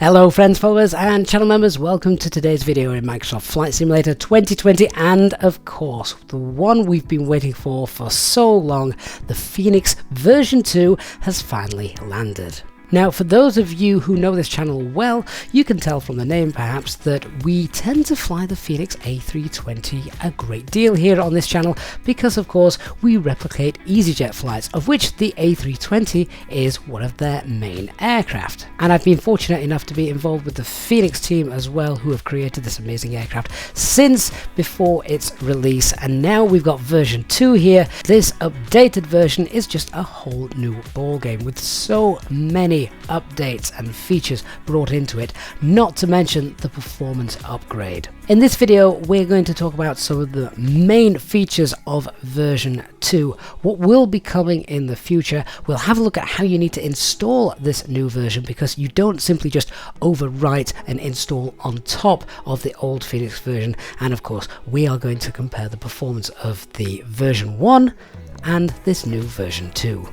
Hello friends, followers and channel members, welcome to today's video in Microsoft Flight Simulator 2020, and of course the one we've been waiting for so long, the Fenix version 2 has finally landed. Now, for those of you who know this channel well, you can tell from the name perhaps that we tend to fly the Fenix A320 a great deal here on this channel because of course we replicate EasyJet flights, of which the A320 is one of their main aircraft. And I've been fortunate enough to be involved with the Fenix team as well, who have created this amazing aircraft since before its release, and now we've got version 2 here. This updated version is just a whole new ball game with so many updates and features brought into it, not to mention the performance upgrade. In this video we're going to talk about some of the main features of version 2, what will be coming in the future. We'll have a look at how you need to install this new version, because you don't simply just overwrite and install on top of the old Fenix version, and of course we are going to compare the performance of the version 1 and this new version 2.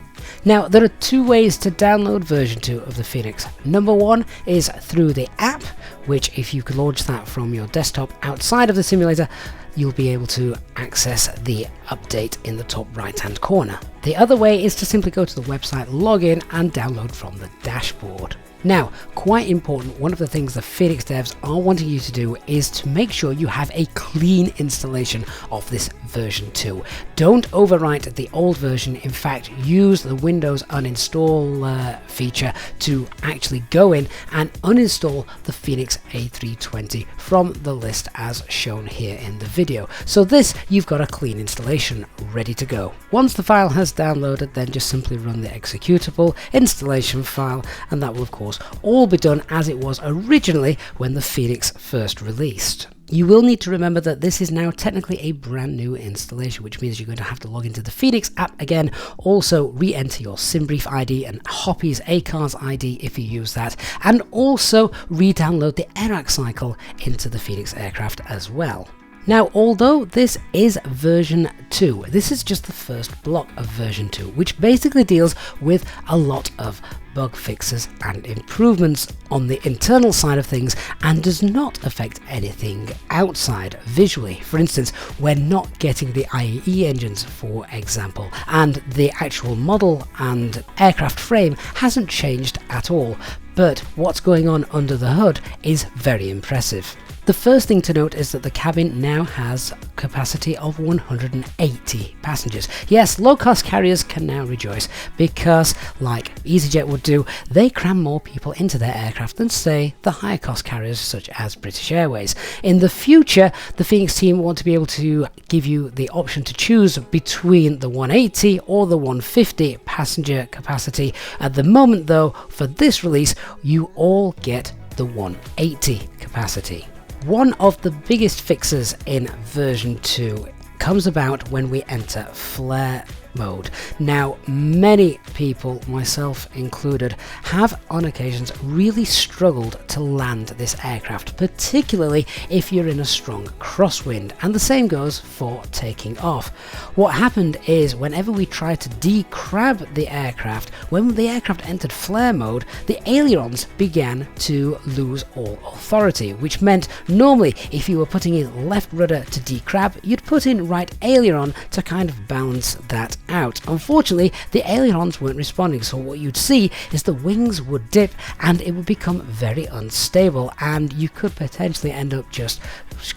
Now, there are two ways to download version 2 of the Fenix. Number one is through the app, which if you could launch that from your desktop outside of the simulator, you'll be able to access the update in the top right hand corner. The other way is to simply go to the website, log in and download from the dashboard. Now, quite important, one of the things the Fenix devs are wanting you to do is to make sure you have a clean installation of this version 2. Don't overwrite the old version. In fact, use the Windows uninstall feature to actually go in and uninstall the Fenix A320 from the list as shown here in the video. So this, you've got a clean installation ready to go. Once the file has downloaded, then just simply run the executable installation file, and that will of course all be done as it was originally when the Fenix first released. You will need to remember that this is now technically a brand new installation, which means you're going to have to log into the Fenix app again, also re-enter your SimBrief ID and Hoppy's ACARS ID if you use that, and also re-download the Airac cycle into the Fenix aircraft as well. Now, although this is version 2, this is just the first block of version 2, which basically deals with a lot of bug fixes and improvements on the internal side of things, and does not affect anything outside visually. For instance, we're not getting the IAE engines, for example, and the actual model and aircraft frame hasn't changed at all, but what's going on under the hood is very impressive. The first thing to note is that the cabin now has capacity of 180 passengers. Yes, low-cost carriers can now rejoice because, like EasyJet would do, they cram more people into their aircraft than, say, the higher-cost carriers such as British Airways. In the future, the Fenix team want to be able to give you the option to choose between the 180 or the 150 passenger capacity. At the moment, though, for this release, you all get the 180 capacity. One of the biggest fixes in version 2 comes about when we enter flare mode. Now, many people, myself included, have on occasions really struggled to land this aircraft, particularly if you're in a strong crosswind, and the same goes for taking off. What happened is, whenever we tried to decrab the aircraft, when the aircraft entered flare mode, the ailerons began to lose all authority, which meant normally if you were putting in left rudder to decrab, you'd put in right aileron to kind of balance that out. Unfortunately, the ailerons weren't responding, so what you'd see is the wings would dip and it would become very unstable, and you could potentially end up just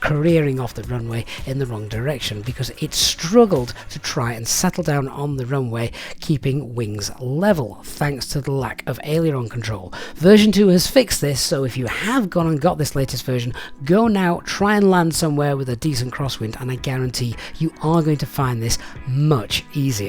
careering off the runway in the wrong direction because it struggled to try and settle down on the runway, keeping wings level thanks to the lack of aileron control. Version 2 has fixed this, so if you have gone and got this latest version, go now, try and land somewhere with a decent crosswind, and I guarantee you are going to find this much easier.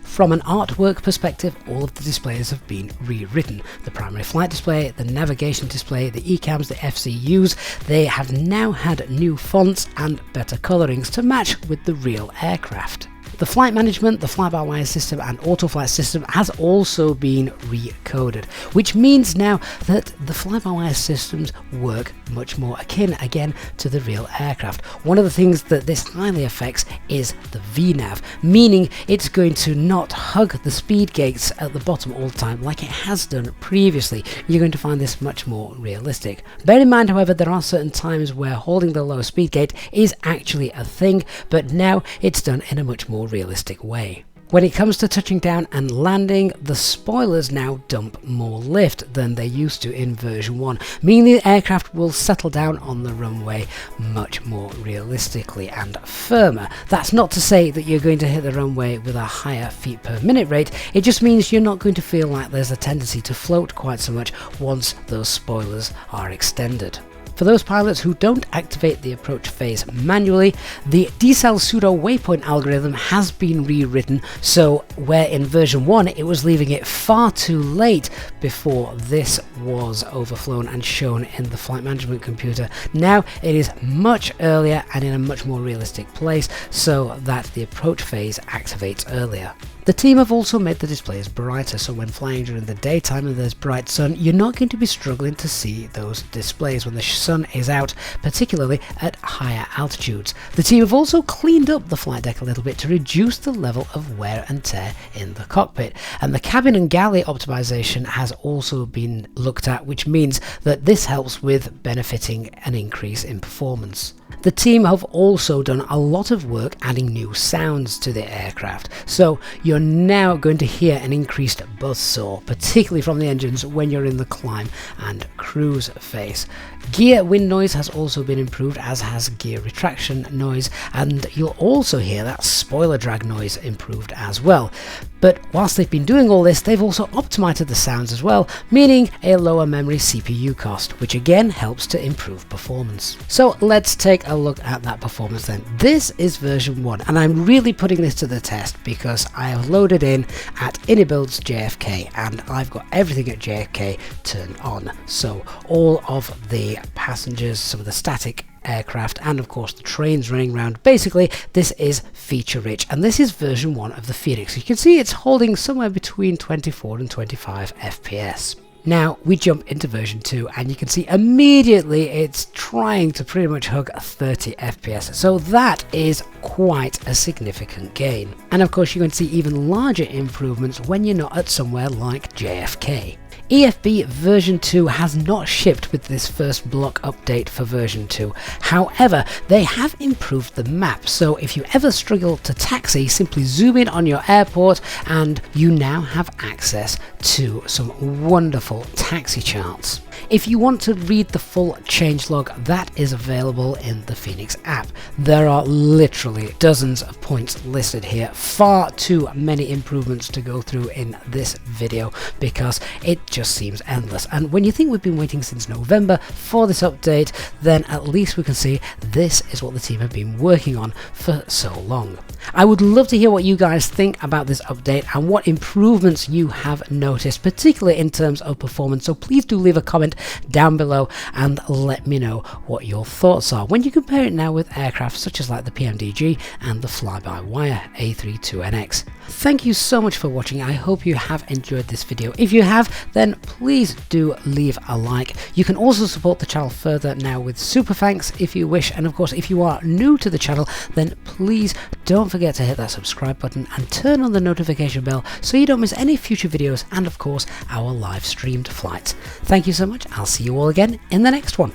From an artwork perspective, all of the displays have been rewritten. The primary flight display, the navigation display, the ECAMs, the FCUs, they have now had new fonts and better colorings to match with the real aircraft. The flight management, the fly-by-wire system and auto-flight system has also been recoded, which means now that the fly-by-wire systems work much more akin again to the real aircraft. One of the things that this highly affects is the VNAV, meaning it's going to not hug the speed gates at the bottom all the time like it has done previously. You're going to find this much more realistic. Bear in mind, however, there are certain times where holding the low speed gate is actually a thing, but now it's done in a much more realistic way. When it comes to touching down and landing, the spoilers now dump more lift than they used to in version 1, meaning the aircraft will settle down on the runway much more realistically and firmer. That's not to say that you're going to hit the runway with a higher feet per minute rate, it just means you're not going to feel like there's a tendency to float quite so much once those spoilers are extended. For those pilots who don't activate the approach phase manually, the decel pseudo waypoint algorithm has been rewritten, so where in version 1 it was leaving it far too late before this was overflown and shown in the flight management computer, now it is much earlier and in a much more realistic place so that the approach phase activates earlier. The team have also made the displays brighter, so when flying during the daytime and there's bright sun, you're not going to be struggling to see those displays when the sun is out, particularly at higher altitudes. The team have also cleaned up the flight deck a little bit to reduce the level of wear and tear in the cockpit, and the cabin and galley optimization has also been looked at, which means that this helps with benefiting an increase in performance. The team have also done a lot of work adding new sounds to the aircraft, so you're now going to hear an increased buzzsaw, particularly from the engines when you're in the climb and cruise phase. Gear wind noise has also been improved, as has gear retraction noise, and you'll also hear that spoiler drag noise improved as well. But whilst they've been doing all this, they've also optimized the sounds as well, meaning a lower memory CPU cost, which again helps to improve performance. So let's take a look at that performance then. This is version 1, and I'm really putting this to the test because I have loaded in at Inibuild's JFK and I've got everything at JFK turned on. So all of the passengers, some of the static aircraft, and of course the trains running around. Basically, this is feature rich, and this is version 1 of the Fenix. You can see it's holding somewhere between 24 and 25 FPS. Now we jump into version 2 and you can see immediately it's trying to pretty much hug 30 FPS, so that is quite a significant gain. And of course you're going to see even larger improvements when you're not at somewhere like JFK. EFB version 2 has not shipped with this first block update for version 2. However, they have improved the map, so if you ever struggle to taxi, simply zoom in on your airport and you now have access to some wonderful taxi charts. If you want to read the full changelog, that is available in the Fenix app. There are literally dozens of points listed here, far too many improvements to go through in this video because it just seems endless. And when you think we've been waiting since November for this update, then at least we can see this is what the team have been working on for so long. I would love to hear what you guys think about this update and what improvements you have noticed, particularly in terms of performance, so please do leave a comment down below and let me know what your thoughts are when you compare it now with aircraft such as like the PMDG and the fly-by-wire A32NX. Thank you so much for watching. I hope you have enjoyed this video. If you have, then please do leave a like. You can also support the channel further now with super thanks if you wish, and of course if you are new to the channel, then please don't forget to hit that subscribe button and turn on the notification bell so you don't miss any future videos and of course our live streamed flights. Thank you so much. I'll see you all again in the next one.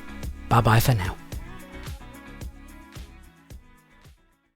Bye bye for now.